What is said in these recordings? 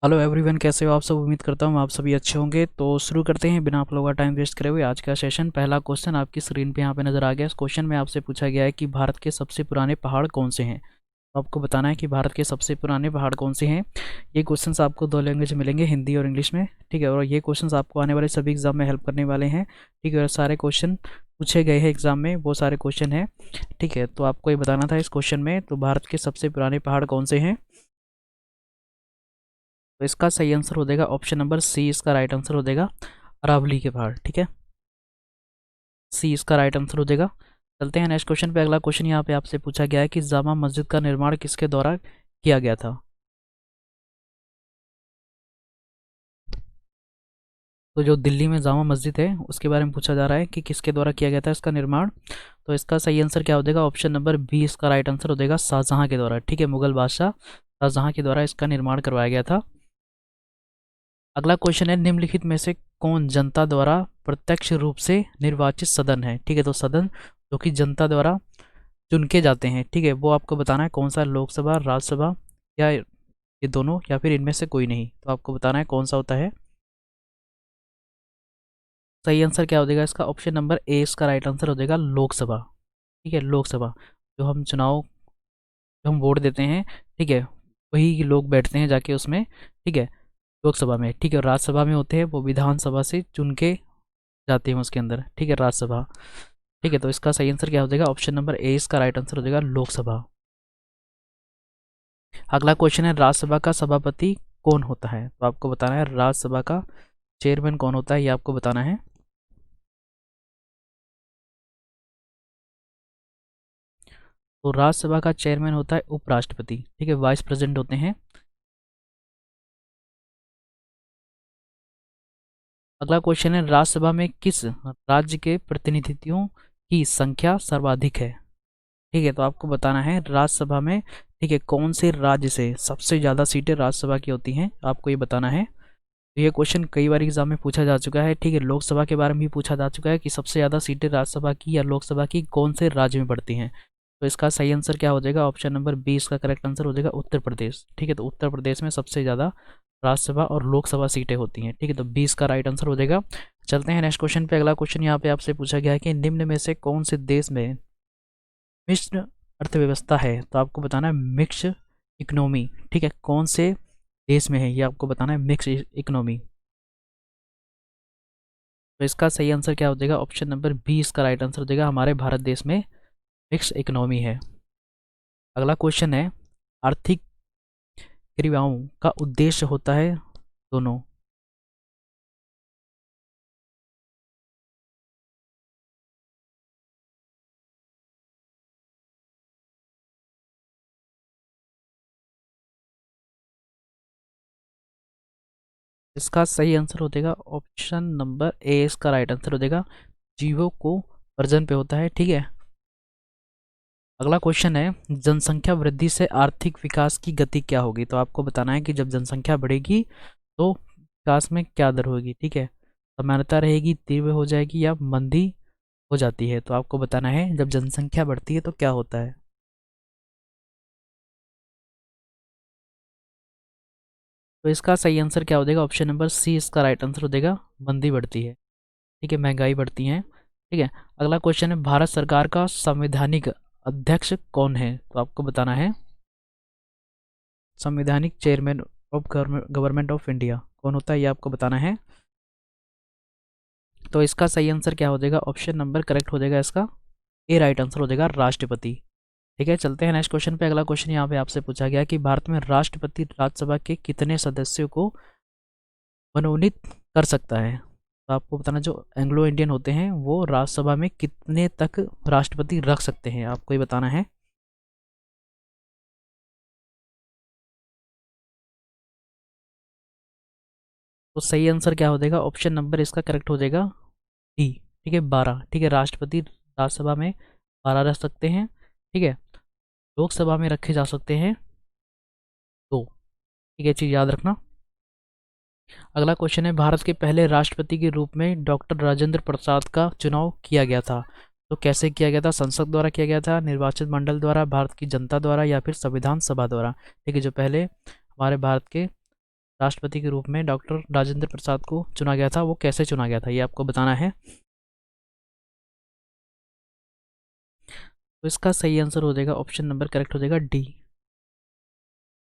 Hello everyone, कैसे हो आप सब। उम्मीद करता हूँ आप सभी अच्छे होंगे। तो शुरू करते हैं बिना आप लोगों का टाइम वेस्ट करे हुए आज का सेशन। पहला क्वेश्चन आपकी स्क्रीन पे यहाँ पे नज़र आ गया। इस क्वेश्चन में आपसे पूछा गया है कि भारत के सबसे पुराने पहाड़ कौन से हैं। तो आपको बताना है कि भारत के सबसे पुराने पहाड़ कौन से हैं। ये क्वेश्चंस आपको दो लैंग्वेज में मिलेंगे, हिंदी और इंग्लिश में, ठीक है। और ये क्वेश्चंस आपको आने वाले सभी एग्जाम में हेल्प करने वाले हैं, ठीक है। और सारे क्वेश्चन पूछे गए हैं एग्जाम में, वो सारे क्वेश्चन हैं, ठीक है। तो आपको ये बताना था इस क्वेश्चन में, तो भारत के सबसे पुराने पहाड़ कौन से हैं। तो इसका सही आंसर हो जाएगा ऑप्शन नंबर सी। इसका राइट आंसर हो जाएगा अरावली के पहाड़, ठीक है। सी इसका राइट आंसर हो जाएगा। चलते हैं नेक्स्ट क्वेश्चन पे। अगला क्वेश्चन यहाँ पे आपसे पूछा गया है कि जामा मस्जिद का निर्माण किसके द्वारा किया गया था। तो जो दिल्ली में जामा मस्जिद है उसके बारे में पूछा जा रहा है कि किसके द्वारा किया गया था इसका निर्माण। तो इसका सही आंसर क्या हो जाएगा, ऑप्शन नंबर बी इसका राइट आंसर हो जाएगा शाहजहाँ के द्वारा, ठीक है। मुगल बादशाह शाहजहाँ के द्वारा इसका निर्माण करवाया गया था। अगला क्वेश्चन है, निम्नलिखित में से कौन जनता द्वारा प्रत्यक्ष रूप से निर्वाचित सदन है, ठीक है। तो सदन जो कि जनता द्वारा चुन के जाते हैं, ठीक है, वो आपको बताना है कौन सा, लोकसभा, राज्यसभा, या ये दोनों, या फिर इनमें से कोई नहीं। तो आपको बताना है कौन सा होता है। सही आंसर क्या हो जाएगा इसका, ऑप्शन नंबर ए इसका राइट आंसर हो जाएगा लोकसभा, ठीक है। लोकसभा जो हम चुनाव, जो हम वोट देते हैं, ठीक है, वही लोग बैठते हैं जाके उसमें, ठीक है, लोकसभा में, ठीक है। राज्यसभा में होते हैं वो विधानसभा से चुन के जाते हैं उसके अंदर, ठीक है, राज्यसभा, ठीक है। तो इसका सही आंसर क्या हो जाएगा, ऑप्शन नंबर ए इसका राइट आंसर हो जाएगा लोकसभा। अगला क्वेश्चन है, राज्यसभा का सभापति कौन होता है। तो आपको बताना है राज्यसभा का चेयरमैन कौन होता है, ये आपको बताना है। तो राज्यसभा का चेयरमैन होता है उपराष्ट्रपति, ठीक है, वाइस प्रेसिडेंट होते हैं। अगला क्वेश्चन है, राज्यसभा में किस राज्य के प्रतिनिधियों की संख्या सर्वाधिक है, ठीक है। तो आपको बताना है राज्यसभा में, ठीक है, कौन से राज्य से सबसे ज़्यादा सीटें राज्यसभा की होती हैं, आपको ये बताना है। तो ये क्वेश्चन कई बार एग्जाम में पूछा जा चुका है, ठीक है। लोकसभा के बारे में भी पूछा जा चुका है कि सबसे ज़्यादा सीटें राज्यसभा की या लोकसभा की कौन से राज्य में पड़ती हैं। तो इसका सही आंसर क्या हो जाएगा, ऑप्शन नंबर बी इसका करेक्ट आंसर हो जाएगा उत्तर प्रदेश, ठीक है। तो उत्तर प्रदेश में सबसे ज़्यादा राज्यसभा और लोकसभा सीटें होती हैं, ठीक है। तो 20 का राइट आंसर हो जाएगा। चलते हैं नेक्स्ट क्वेश्चन पे। अगला क्वेश्चन यहाँ पे आपसे पूछा गया है कि निम्न में से कौन से देश में मिश्र अर्थव्यवस्था है। तो आपको बताना है मिक्स इकोनॉमी, ठीक है, कौन से देश में है ये आपको बताना है मिक्स इकोनॉमी। तो इसका सही आंसर क्या हो जाएगा, ऑप्शन नंबर बी इसका राइट आंसर हो जाएगा हमारे भारत देश में मिक्स इकोनॉमी है। अगला क्वेश्चन है, आर्थिक क्रियाओं का उद्देश्य होता है दोनों। इसका सही आंसर हो जाएगा ऑप्शन नंबर ए इसका राइट आंसर हो जाएगा जीवों को वर्जन पे होता है, ठीक है। अगला क्वेश्चन है, जनसंख्या वृद्धि से आर्थिक विकास की गति क्या होगी। तो आपको बताना है कि जब जनसंख्या बढ़ेगी तो विकास में क्या दर होगी, ठीक है। समानता रहेगी, तीव्र हो जाएगी, या मंदी हो जाती है। तो आपको बताना है जब जनसंख्या बढ़ती है तो क्या होता है। तो इसका सही आंसर क्या हो जाएगा, ऑप्शन नंबर सी इसका राइट आंसर हो जाएगा मंदी बढ़ती है, ठीक है, महंगाई बढ़ती है, ठीक है। अगला क्वेश्चन है, भारत सरकार का संवैधानिक अध्यक्ष कौन है। तो आपको बताना है संवैधानिक chairman of government of India कौन होता है, ये आपको बताना है। तो इसका सही आंसर क्या हो जाएगा, ऑप्शन नंबर करेक्ट हो जाएगा इसका ए राइट आंसर हो जाएगा राष्ट्रपति, ठीक है। चलते हैं नेक्स्ट क्वेश्चन पे। अगला क्वेश्चन यहाँ पे आपसे पूछा गया कि भारत में राष्ट्रपति राज्यसभा के कितने सदस्यों को मनोनीत कर सकता है। तो आपको बताना, जो एंग्लो इंडियन होते हैं वो राज्यसभा में कितने तक राष्ट्रपति रख सकते हैं, आपको ये बताना है। तो सही आंसर क्या हो जाएगा, ऑप्शन नंबर इसका करेक्ट हो जाएगा डी, ठीक है, 12, ठीक है। राष्ट्रपति राज्यसभा में 12 रख सकते हैं, ठीक है। लोकसभा में रखे जा सकते हैं 2, ठीक है, चीज़ याद रखना। अगला क्वेश्चन है, भारत के पहले राष्ट्रपति के रूप में डॉक्टर राजेंद्र प्रसाद का चुनाव किया गया था। तो कैसे किया गया था, संसद द्वारा किया गया था, निर्वाचित मंडल द्वारा, भारत की जनता द्वारा, या फिर संविधान सभा द्वारा, ठीक है। जो पहले हमारे भारत के राष्ट्रपति के रूप में डॉक्टर राजेंद्र प्रसाद को चुना गया था, वो कैसे चुना गया था, ये आपको बताना है। तो इसका सही आंसर हो जाएगा ऑप्शन नंबर करेक्ट हो जाएगा डी।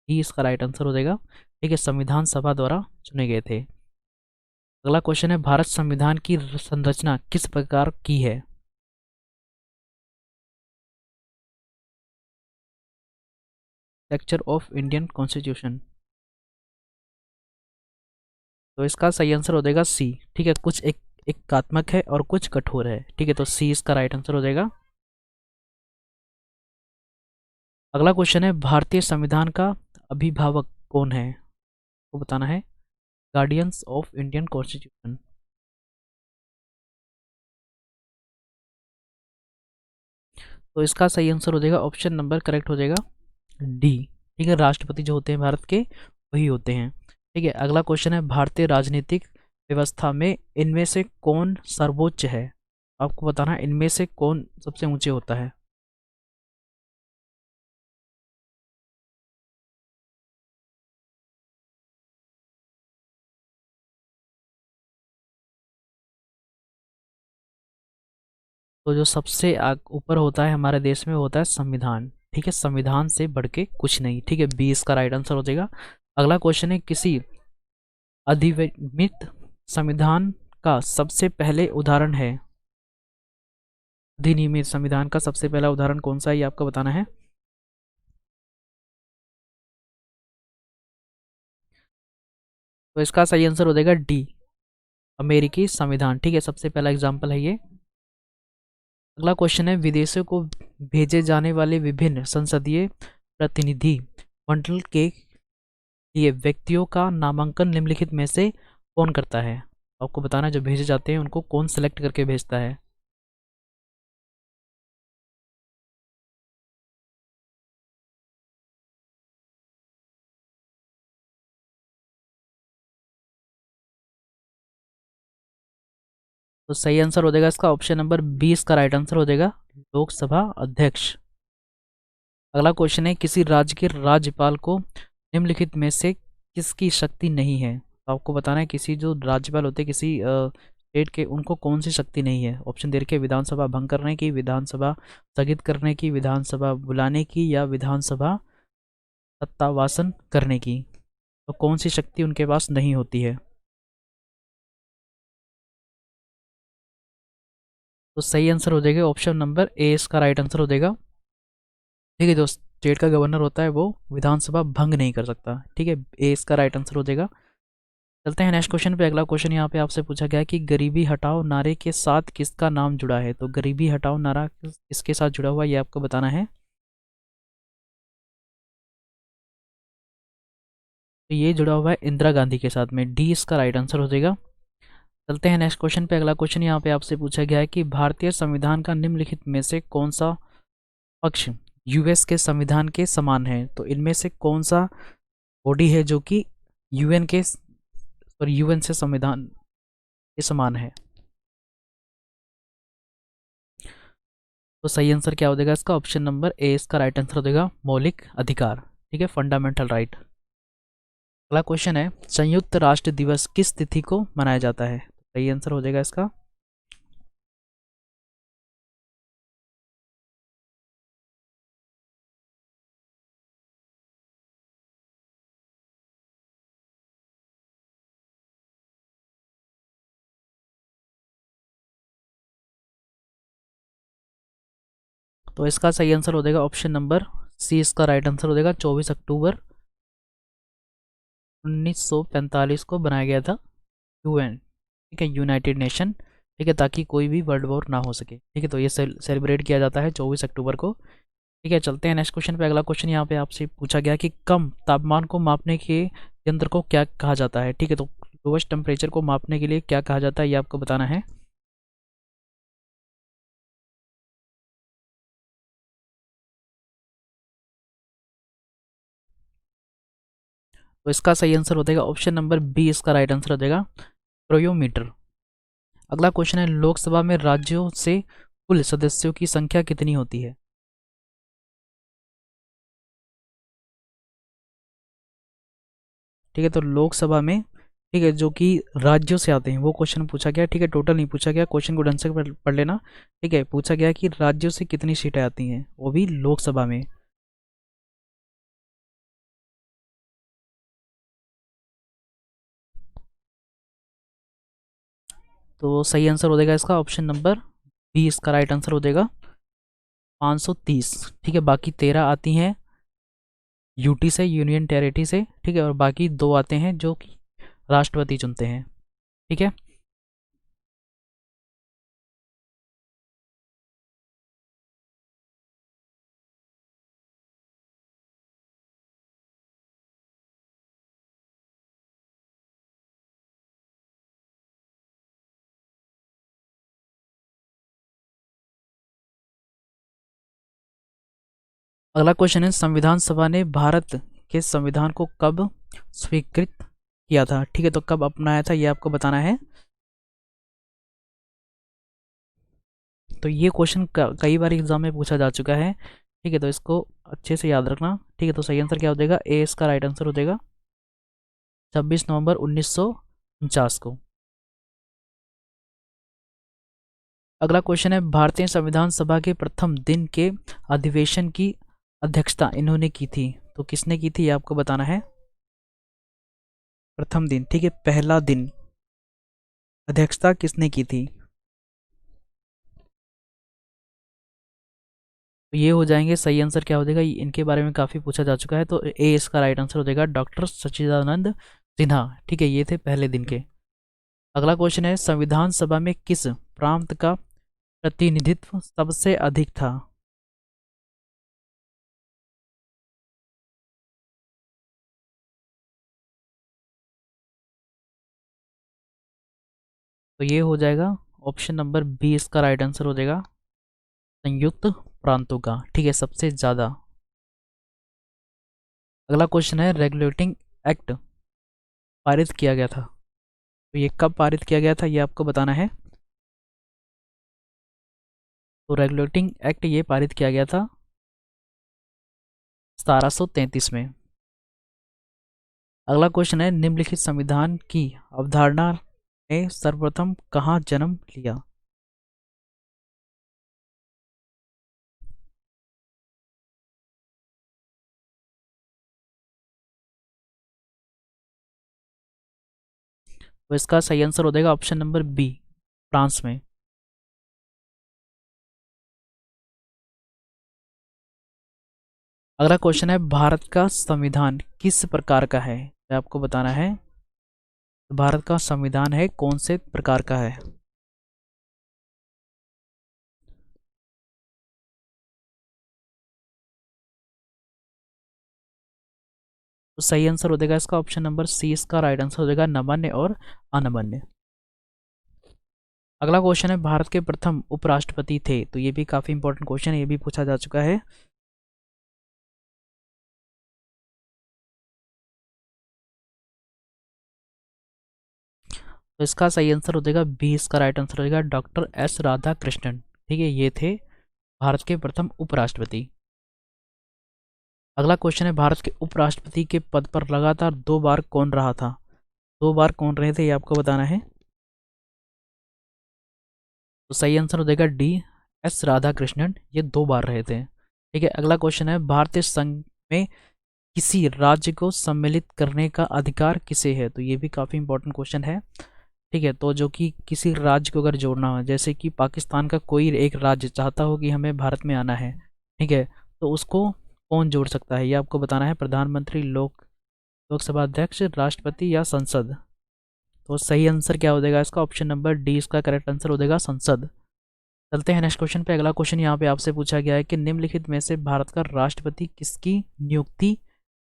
डी इसका राइट आंसर हो जाएगा। ठीक है, संविधान सभा द्वारा चुने गए थे। अगला क्वेश्चन है, भारत संविधान की संरचना किस प्रकार की है? Structure of Indian constitution. तो इसका सही आंसर हो जाएगा सी। ठीक है, कुछ एकात्मक है और कुछ कठोर है। ठीक है, तो सी इसका राइट आंसर हो जाएगा। अगला क्वेश्चन है, भारतीय संविधान का अभिभावक कौन है? वो बताना है। Guardians of Indian constitution. तो इसका सही आंसर हो जाएगा ऑप्शन नंबर करेक्ट हो जाएगा डी। ठीक है, राष्ट्रपति जो होते हैं भारत के वही होते हैं। ठीक है, अगला क्वेश्चन है, भारतीय राजनीतिक व्यवस्था में इनमें से कौन सर्वोच्च है? आपको बताना है इनमें से कौन सबसे ऊंचे होता है। तो जो सबसे ऊपर होता है हमारे देश में होता है संविधान। ठीक है, संविधान से बढ़ के कुछ नहीं। ठीक है, बी इसका राइट आंसर हो जाएगा। अगला क्वेश्चन है, किसी अधिनियमित संविधान का सबसे पहले उदाहरण है। अधिनियमित संविधान का सबसे पहला उदाहरण कौन सा है, ये आपको बताना है। तो इसका सही आंसर हो जाएगा डी, अमेरिकी संविधान। ठीक है, सबसे पहला एग्जाम्पल है ये। अगला क्वेश्चन है, विदेशों को भेजे जाने वाले विभिन्न संसदीय प्रतिनिधि मंडल के लिए व्यक्तियों का नामांकन निम्नलिखित में से कौन करता है? आपको बताना है जो भेजे जाते हैं उनको कौन सेलेक्ट करके भेजता है। तो सही आंसर हो जाएगा इसका ऑप्शन नंबर 20 का राइट आंसर हो जाएगा लोकसभा अध्यक्ष। अगला क्वेश्चन है, किसी राज्य के राज्यपाल को निम्नलिखित में से किसकी शक्ति नहीं है? तो आपको बताना है किसी जो राज्यपाल होते हैं किसी स्टेट के, उनको कौन सी शक्ति नहीं है। ऑप्शन दे रखे, विधानसभा भंग करने की, विधानसभा स्थगित करने की, विधानसभा बुलाने की, या विधानसभा सत्तावासन करने की। तो कौन सी शक्ति उनके पास नहीं होती है? तो सही आंसर हो जाएगा ऑप्शन नंबर ए इसका राइट आंसर हो जाएगा। ठीक है, जो स्टेट का गवर्नर होता है वो विधानसभा भंग नहीं कर सकता। ठीक है, ए इसका राइट आंसर हो जाएगा। चलते हैं नेक्स्ट क्वेश्चन पे। अगला क्वेश्चन यहाँ पे आपसे पूछा गया है कि गरीबी हटाओ नारे के साथ किसका नाम जुड़ा है? तो गरीबी हटाओ नारा किसके साथ जुड़ा हुआ है, ये आपको बताना है। तो ये जुड़ा हुआ है इंदिरा गांधी के साथ में। डी इसका राइट आंसर हो जाएगा। चलते हैं नेक्स्ट क्वेश्चन पे। अगला क्वेश्चन यहाँ पे आपसे पूछा गया है कि भारतीय संविधान का निम्नलिखित में से कौन सा पक्ष यूएस के संविधान के समान है? तो इनमें से कौन सा बॉडी है जो कि यूएन के और यूएन से संविधान के समान है? तो सही आंसर क्या हो जाएगा इसका? ऑप्शन नंबर ए इसका राइट आंसर हो जाएगा मौलिक अधिकार। ठीक है, फंडामेंटल राइट। अगला क्वेश्चन है, संयुक्त राष्ट्र दिवस किस तिथि को मनाया जाता है? सही आंसर हो जाएगा इसका। तो इसका सही आंसर हो जाएगा ऑप्शन नंबर सी इसका राइट आंसर हो जाएगा 24 अक्टूबर 1945 को बनाया गया था यूएन। ठीक है, यूनाइटेड नेशन। ठीक है, ताकि कोई भी वर्ल्ड वॉर ना हो सके। ठीक है, तो ये सेलिब्रेट किया जाता है 24 अक्टूबर को। ठीक है, चलते हैं नेक्स्ट क्वेश्चन पे। अगला क्वेश्चन यहाँ पे आपसे पूछा गया कि कम तापमान को मापने के यंत्र को क्या कहा जाता है? ठीक है, तो लोवेस्ट टेम्परेचर को मापने के लिए क्या कहा जाता है, ये आपको बताना है। तो इसका सही आंसर हो जाएगा ऑप्शन नंबर बी इसका राइट आंसर हो जाएगा क्रोयोमीटर। अगला क्वेश्चन है, लोकसभा में राज्यों से कुल सदस्यों की संख्या कितनी होती है? ठीक है, तो लोकसभा में, ठीक है, जो कि राज्यों से आते हैं वो क्वेश्चन पूछा गया। ठीक है, टोटल नहीं पूछा गया, क्वेश्चन को ढंग से पढ़ लेना। ठीक है, पूछा गया कि राज्यों से कितनी सीटें आती हैं, वो भी लोकसभा में। तो सही आंसर हो जाएगा इसका ऑप्शन नंबर बी, इसका राइट आंसर हो जाएगा 530। ठीक है, बाकी 13 आती हैं यूटी से, यूनियन टेरिटरी से। ठीक है, और बाकी 2 आते हैं जो कि राष्ट्रपति चुनते हैं। ठीक है, अगला क्वेश्चन है, संविधान सभा ने भारत के संविधान को कब स्वीकृत किया था? ठीक है, तो कब अपनाया था ये आपको बताना है। तो ये क्वेश्चन कई बार एग्जाम में पूछा जा चुका है। ठीक है, तो इसको अच्छे से याद रखना। ठीक है, तो सही आंसर क्या हो जाएगा? ए इसका राइट आंसर हो जाएगा 26 नवंबर 1949 को। अगला क्वेश्चन है, भारतीय संविधान सभा के प्रथम दिन के अधिवेशन की अध्यक्षता इन्होंने की थी, तो किसने की थी ये आपको बताना है। प्रथम दिन, ठीक है, पहला दिन, अध्यक्षता किसने की थी? तो ये हो जाएंगे, सही आंसर क्या हो जाएगा, इनके बारे में काफ़ी पूछा जा चुका है, तो ए इसका राइट आंसर हो जाएगा डॉक्टर सच्चिदानंद सिन्हा। ठीक है, ये थे पहले दिन के। अगला क्वेश्चन है, संविधान सभा में किस प्रांत का प्रतिनिधित्व सबसे अधिक था? तो ये हो जाएगा ऑप्शन नंबर बी, इसका राइट आंसर हो जाएगा संयुक्त प्रांतों का। ठीक है, सबसे ज़्यादा। अगला क्वेश्चन है, रेगुलेटिंग एक्ट पारित किया गया था, तो ये कब पारित किया गया था ये आपको बताना है। तो रेगुलेटिंग एक्ट ये पारित किया गया था 1733 में। अगला क्वेश्चन है, निम्नलिखित संविधान की अवधारणा ने सर्वप्रथम कहाँ जन्म लिया? तो इसका सही आंसर हो जाएगा ऑप्शन नंबर बी, फ्रांस में। अगला क्वेश्चन है, भारत का संविधान किस प्रकार का है, ये आपको बताना है। भारत का संविधान है कौन से प्रकार का है? तो सही आंसर हो जाएगा इसका ऑप्शन नंबर सी, इसका राइट आंसर हो जाएगा नमन्य और अनमन्य। अगला क्वेश्चन है, भारत के प्रथम उपराष्ट्रपति थे, तो ये भी काफी इंपॉर्टेंट क्वेश्चन है, ये भी पूछा जा चुका है। तो इसका सही आंसर हो जाएगा बी, इसका राइट आंसर हो जाएगा डॉक्टर एस राधा कृष्णन। ठीक है, ये थे भारत के प्रथम उपराष्ट्रपति। अगला क्वेश्चन है, भारत के उपराष्ट्रपति के पद पर लगातार 2 बार कौन रहा था? 2 बार कौन रहे थे ये आपको बताना है। तो सही आंसर हो जाएगा डी, एस राधा कृष्णन, ये 2 बार रहे थे। ठीक है, अगला क्वेश्चन है, भारतीय संघ में किसी राज्य को सम्मिलित करने का अधिकार किसे है? तो ये भी काफ़ी इंपॉर्टेंट क्वेश्चन है। ठीक है, तो जो कि किसी राज्य को अगर जोड़ना हो, जैसे कि पाकिस्तान का कोई एक राज्य चाहता हो कि हमें भारत में आना है, ठीक है, तो उसको कौन जोड़ सकता है ये आपको बताना है। प्रधानमंत्री, लोकसभा अध्यक्ष, राष्ट्रपति या संसद? तो सही आंसर क्या हो जाएगा इसका? ऑप्शन नंबर डी, इसका करेक्ट आंसर हो जाएगा संसद। चलते हैं नेक्स्ट क्वेश्चन पे। अगला क्वेश्चन यहाँ पे आपसे पूछा गया है कि निम्नलिखित में से भारत का राष्ट्रपति किसकी नियुक्ति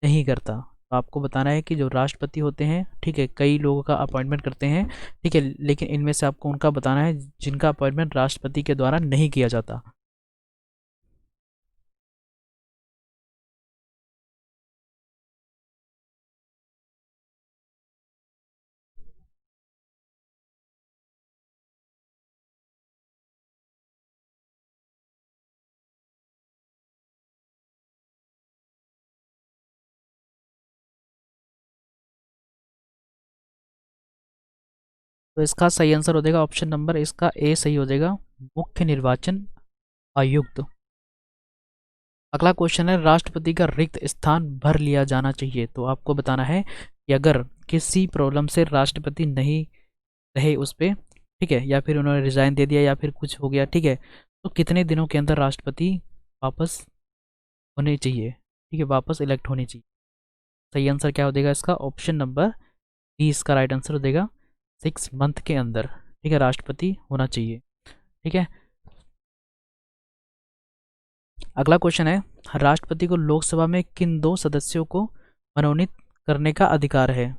नहीं करता? तो आपको बताना है कि जो राष्ट्रपति होते हैं, ठीक है, कई लोगों का अपॉइंटमेंट करते हैं, ठीक है, लेकिन इनमें से आपको उनका बताना है जिनका अपॉइंटमेंट राष्ट्रपति के द्वारा नहीं किया जाता। तो इसका सही आंसर हो जाएगा ऑप्शन नंबर इसका ए सही हो जाएगा, मुख्य निर्वाचन आयुक्त। अगला क्वेश्चन है राष्ट्रपति का रिक्त स्थान भर लिया जाना चाहिए। तो आपको बताना है कि अगर किसी प्रॉब्लम से राष्ट्रपति नहीं रहे उस पे, ठीक है, या फिर उन्होंने रिजाइन दे दिया या फिर कुछ हो गया, ठीक है, तो कितने दिनों के अंदर राष्ट्रपति वापस होने चाहिए, ठीक है, वापस इलेक्ट होनी चाहिए। सही आंसर क्या हो जाएगा इसका ऑप्शन नंबर बी इसका राइट आंसर हो जाएगा, 6 मंथ के अंदर, ठीक है, राष्ट्रपति होना चाहिए। ठीक है, अगला क्वेश्चन है राष्ट्रपति को लोकसभा में किन दो सदस्यों को मनोनीत करने का अधिकार है।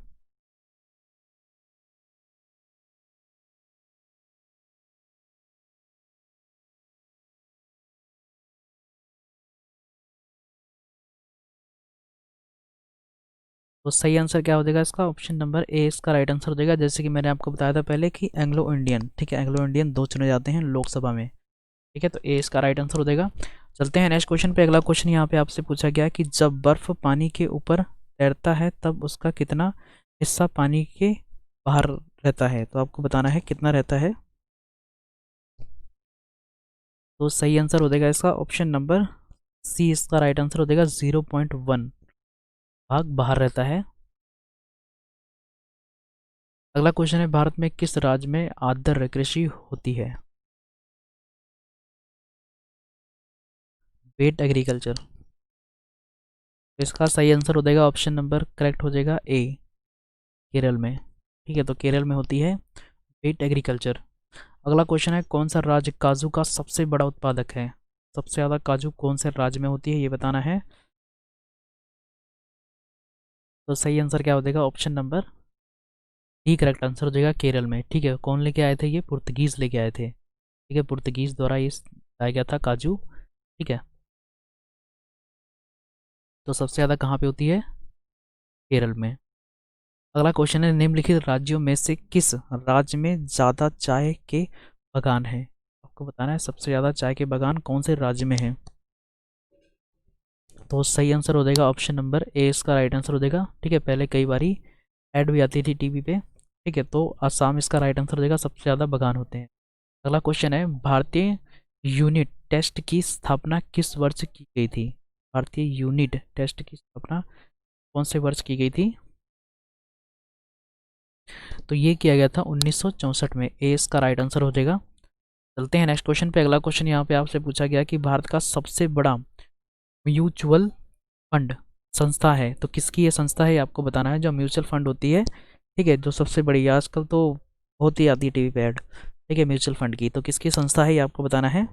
तो सही आंसर क्या हो जाएगा इसका ऑप्शन नंबर ए इसका राइट आंसर हो जाएगा। जैसे कि मैंने आपको बताया था पहले कि एंग्लो इंडियन, ठीक है, एंग्लो इंडियन दो चुने जाते हैं लोकसभा में, ठीक है, तो ए इसका राइट आंसर हो जाएगा। चलते हैं नेक्स्ट क्वेश्चन पे। अगला क्वेश्चन यहाँ पे आपसे पूछा गया कि जब बर्फ पानी के ऊपर तैरता है तब उसका कितना हिस्सा पानी के बाहर रहता है। तो आपको बताना है कितना रहता है। तो सही आंसर हो जाएगा इसका ऑप्शन नंबर सी इसका राइट आंसर हो जाएगा, 0.1 भाग बाहर रहता है। अगला क्वेश्चन है भारत में किस राज्य में आर्द्र कृषि होती है। Wet agriculture. इसका सही आंसर हो जाएगा ऑप्शन नंबर करेक्ट हो जाएगा ए, केरल में, ठीक है, तो केरल में होती है वेट एग्रीकल्चर। अगला क्वेश्चन है कौन सा राज्य काजू का सबसे बड़ा उत्पादक है। सबसे ज़्यादा काजू कौन से राज्य में होती है ये बताना है। तो सही आंसर क्या हो जाएगा option number D correct answer हो जाएगा केरल में, ठीक है। कौन लेके आए थे ये, पुर्तगीज लेके आए थे, ठीक है, पुर्तगीज द्वारा ये लाया गया था काजू, ठीक है। तो सबसे ज़्यादा कहाँ पे होती है, केरल में। अगला क्वेश्चन है निम्नलिखित राज्यों में से किस राज्य में ज़्यादा चाय के बागान हैं। आपको बताना है सबसे ज़्यादा चाय के बागान कौन से राज्य में हैं। तो सही आंसर हो जाएगा ऑप्शन नंबर ए इसका राइट आंसर हो जाएगा, ठीक है। पहले कई बारी ऐड भी आती थी टीवी पे, ठीक है, तो असम इसका राइट आंसर हो जाएगा, सबसे ज़्यादा बागान होते हैं। अगला क्वेश्चन है भारतीय यूनिट टेस्ट की स्थापना किस वर्ष की गई थी। भारतीय यूनिट टेस्ट की स्थापना कौन से वर्ष की गई थी। तो ये किया गया था 1964 में, ए इसका राइट आंसर हो जाएगा। चलते हैं नेक्स्ट क्वेश्चन पे। अगला क्वेश्चन यहाँ पे आपसे पूछा गया कि भारत का सबसे बड़ा म्यूचुअल फंड संस्था है, तो किसकी ये संस्था है आपको बताना है। जो म्यूचुअल फंड होती है, ठीक है, जो सबसे बड़ी आजकल तो होती आती है टीवी पे ऐड, ठीक है, म्यूचुअल फंड की, तो किसकी संस्था है ये आपको बताना है।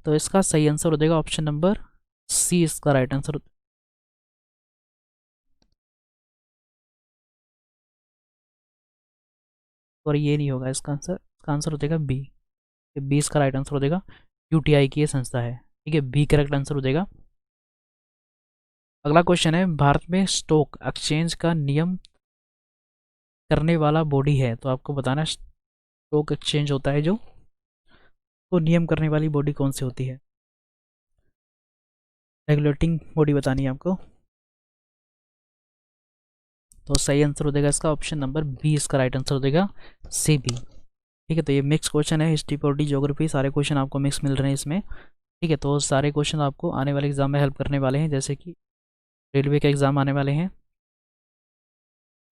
तो इसका सही आंसर हो जाएगा ऑप्शन नंबर सी इसका राइट आंसर। और ये नहीं होगा इसका आंसर हो जाएगा बी, बी इसका राइट आंसर हो जाएगा। यूटीआई की ये संस्था है, ठीक है, बी करेक्ट आंसर हो जाएगा। अगला क्वेश्चन है भारत में स्टॉक एक्सचेंज का नियम करने वाला बॉडी है। तो आपको बताना है स्टॉक एक्सचेंज होता है जो, तो नियम करने वाली बॉडी कौन सी होती है। रेगुलेटिंग बॉडी बतानी है आपको। तो सही आंसर हो जाएगा इसका ऑप्शन नंबर बी इसका राइट आंसर हो जाएगा, सी बी, ठीक है। तो ये मिक्स क्वेश्चन है, हिस्ट्री पॉलिटी ज्योग्राफी सारे क्वेश्चन आपको मिक्स मिल रहे हैं इसमें, ठीक है। तो सारे क्वेश्चन आपको आने वाले एग्जाम में हेल्प करने वाले हैं, जैसे कि रेलवे के एग्जाम आने वाले हैं।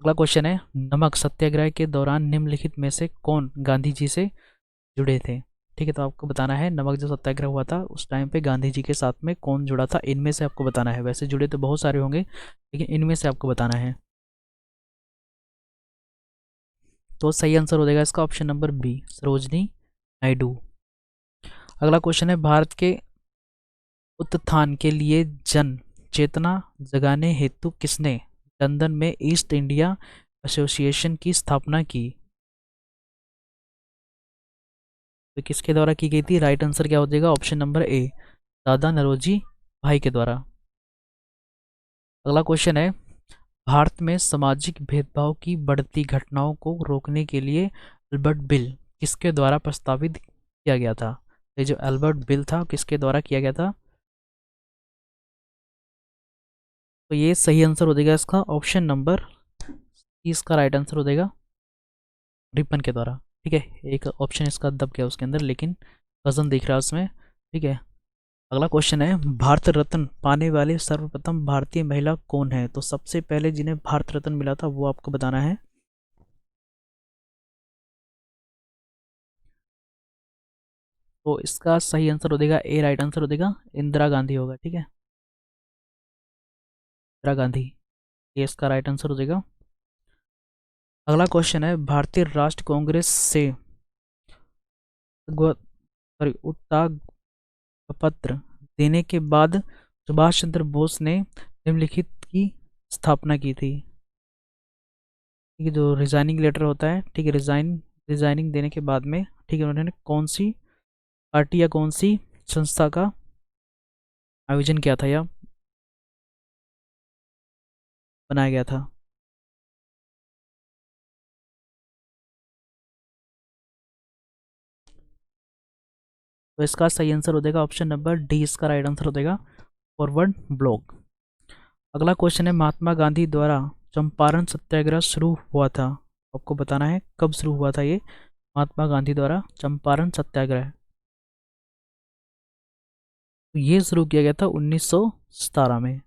अगला क्वेश्चन है नमक सत्याग्रह के दौरान निम्नलिखित में से कौन गांधी जी से जुड़े थे। ठीक है, तो आपको बताना है नमक जो सत्याग्रह हुआ था उस टाइम पे गांधी जी के साथ में कौन जुड़ा था, इनमें से आपको बताना है। वैसे जुड़े तो बहुत सारे होंगे लेकिन इनमें से आपको बताना है। तो सही आंसर हो जाएगा इसका option number B, Sarojini Naidu. अगला क्वेश्चन है भारत के उत्थान के लिए जन चेतना जगाने हेतु किसने लंदन में ईस्ट इंडिया एसोसिएशन की स्थापना की। तो किसके द्वारा की गई थी, राइट आंसर क्या हो जाएगा ऑप्शन नंबर ए, दादा नरोजी भाई के द्वारा। अगला क्वेश्चन है भारत में सामाजिक भेदभाव की बढ़ती घटनाओं को रोकने के लिए अल्बर्ट बिल किसके द्वारा प्रस्तावित किया गया था। ये जो अल्बर्ट बिल था किसके द्वारा किया गया था, तो ये सही आंसर हो जाएगा इसका ऑप्शन नंबर, इसका राइट आंसर हो जाएगा रिपन के द्वारा। ठीक है, एक ऑप्शन इसका दब गया उसके अंदर, लेकिन वजन दिख रहा है उसमें। ठीक है, अगला क्वेश्चन है, भारत रत्न पाने वाले सर्वप्रथम भारतीय महिला कौन है? तो सबसे पहले जिन्हें भारत रत्न मिला था वो आपको बताना है। तो इसका सही आंसर हो जाएगा ए, राइट आंसर हो जाएगा इंदिरा गांधी होगा। ठीक है, इंदिरा गांधी, ये इसका राइट आंसर हो जाएगा। अगला क्वेश्चन है, भारतीय राष्ट्र कांग्रेस से त्याग पत्र देने के बाद सुभाष चंद्र बोस ने निम्नलिखित की स्थापना की थी। ठीक है, जो रिजाइनिंग लेटर होता है, ठीक है, रिजाइनिंग देने के बाद में, ठीक है, उन्होंने कौन सी पार्टी या कौन सी संस्था का आयोजन किया था या बनाया गया था? तो इसका सही आंसर हो जाएगा ऑप्शन नंबर डी, इसका राइट आंसर हो जाएगा फॉरवर्ड ब्लॉक। अगला क्वेश्चन है, महात्मा गांधी द्वारा चंपारण सत्याग्रह शुरू हुआ था, आपको बताना है कब शुरू हुआ था ये महात्मा गांधी द्वारा चंपारण सत्याग्रह। तो ये शुरू किया गया था 1917 में।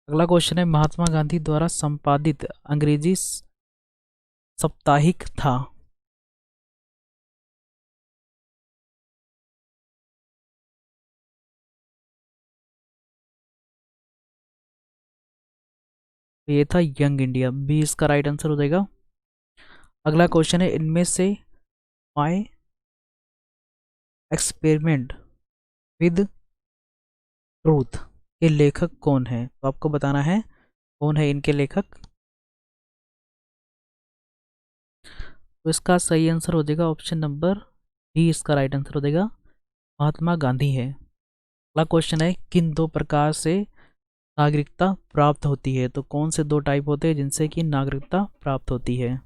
अगला क्वेश्चन है, महात्मा गांधी द्वारा संपादित अंग्रेजी साप्ताहिक था। तो ये था यंग इंडिया, बी इसका राइट आंसर हो जाएगा। अगला क्वेश्चन है, इनमें से माई एक्सपेरिमेंट विद ट्रूथ के लेखक कौन है? तो आपको बताना है कौन है इनके लेखक। तो इसका सही आंसर हो जाएगा ऑप्शन नंबर डी, इसका राइट आंसर हो जाएगा महात्मा गांधी है। अगला क्वेश्चन है, किन दो प्रकार से नागरिकता प्राप्त होती है? तो कौन से दो टाइप होते हैं जिनसे कि नागरिकता प्राप्त होती है?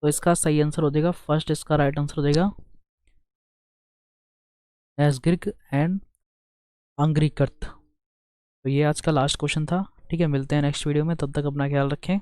तो इसका सही आंसर हो जाएगा फर्स्ट, इसका राइट आंसर हो जाएगा एसगिर्क एंड अंग्रीकृत। तो ये आज का लास्ट क्वेश्चन था। ठीक है, मिलते हैं नेक्स्ट वीडियो में, तब तक अपना ख्याल रखें।